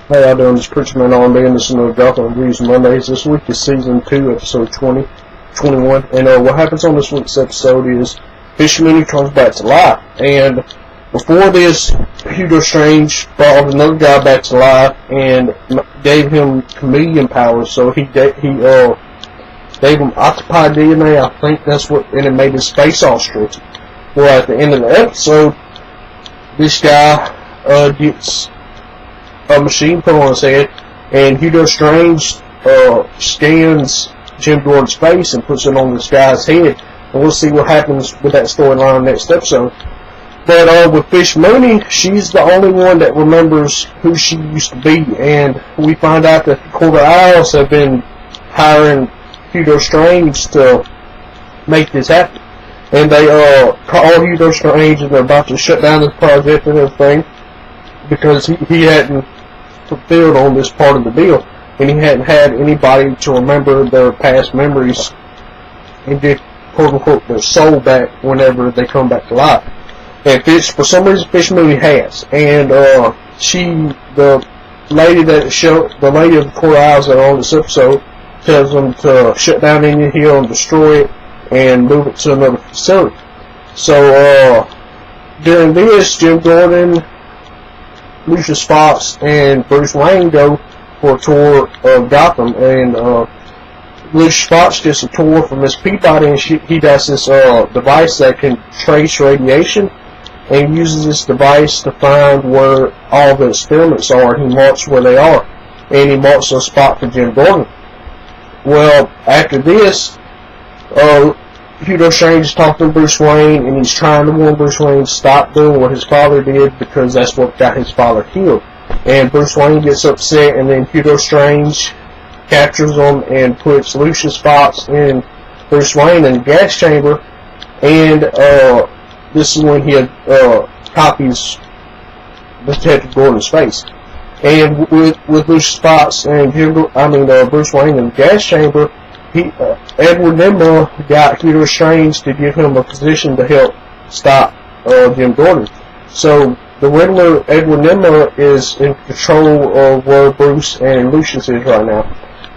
How y'all doing? This Preacher Man R&B, and this is another Gotham Reviews Mondays. This week is Season 2, Episode 21. And what happens on this week's episode is Fisherman comes back to life. And before this, Hugo Strange brought another guy back to life and gave him chameleon powers. So he gave him octopi DNA, I think that's what, and it made his face all stretchy. Well, at the end of the episode, this guy gets a machine put on his head, and Hugo Strange scans Jim Gordon's face and puts it on this guy's head, and we'll see what happens with that storyline next episode. But with Fish Mooney, she's the only one that remembers who she used to be, and we find out that the Court of Owls have been hiring Hugo Strange to make this happen. And they call Hugo Strange, and they're about to shut down this project and everything because he hadn't fulfilled on this part of the deal, and he hadn't had anybody to remember their past memories and get quote unquote their soul back whenever they come back to life. And for some reason, Fish Mooney has, and the lady of the Court of Owls that are on this episode tells them to shut down Indian Hill and destroy it and move it to another facility. So during this, Jim Gordon, Lucius Fox, and Bruce Wayne go for a tour of Gotham, and Lucius Fox gets a tour from Miss Peabody, and he does this device that can trace radiation, and uses this device to find where all the experiments are, and he marks where they are, and he marks a spot for Jim Gordon. Well, after this, Hugo Strange is talking to Bruce Wayne, and he's trying to warn Bruce Wayne to stop doing what his father did because that's what got his father killed. And Bruce Wayne gets upset, and then Hugo Strange captures him and puts Lucius Fox and Bruce Wayne in the gas chamber, and this is when he copies Detective Gordon's face. And with Lucius Fox and Bruce Wayne in the gas chamber, Edward Nigma got Hugo Strange to give him a position to help stop Jim Gordon. So the Riddler, Edward Nigma, is in control of where Bruce and Lucius is right now.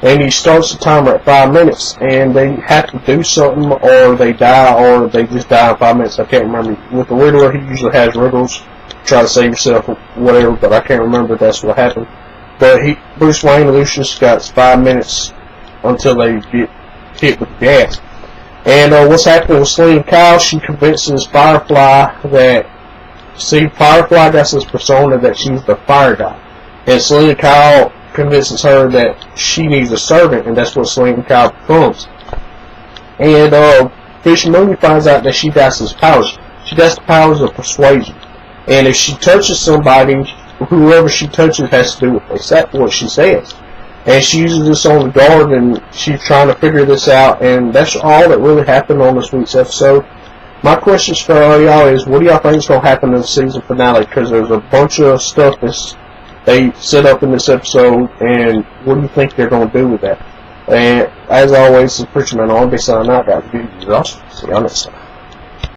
And he starts the timer at 5 minutes, and they have to do something, or they die, or they just die in 5 minutes. I can't remember. With the Riddler, he usually has riddles, try to save yourself or whatever, but I can't remember if that's what happened. But Bruce Wayne and Lucius got 5 minutes until they get hit with gas. And what's happening with Selina Kyle, she convinces Firefly that, Firefly got this persona that she's the fire guy. And Selina Kyle convinces her that she needs a servant, and that's what Selina Kyle becomes. And Fish Mooney finds out that she has his powers. She has the powers of persuasion. And if she touches somebody, whoever she touches has to do what she says. And she uses this on the guard, and she's trying to figure this out, and that's all that really happened on this week's episode. My questions for all y'all is, what do y'all think is going to happen in the season finale? Because there's a bunch of stuff they set up in this episode, and what do you think they're going to do with that? And as always, this is Preacher Man R&B signing out. Guys, see y'all next time.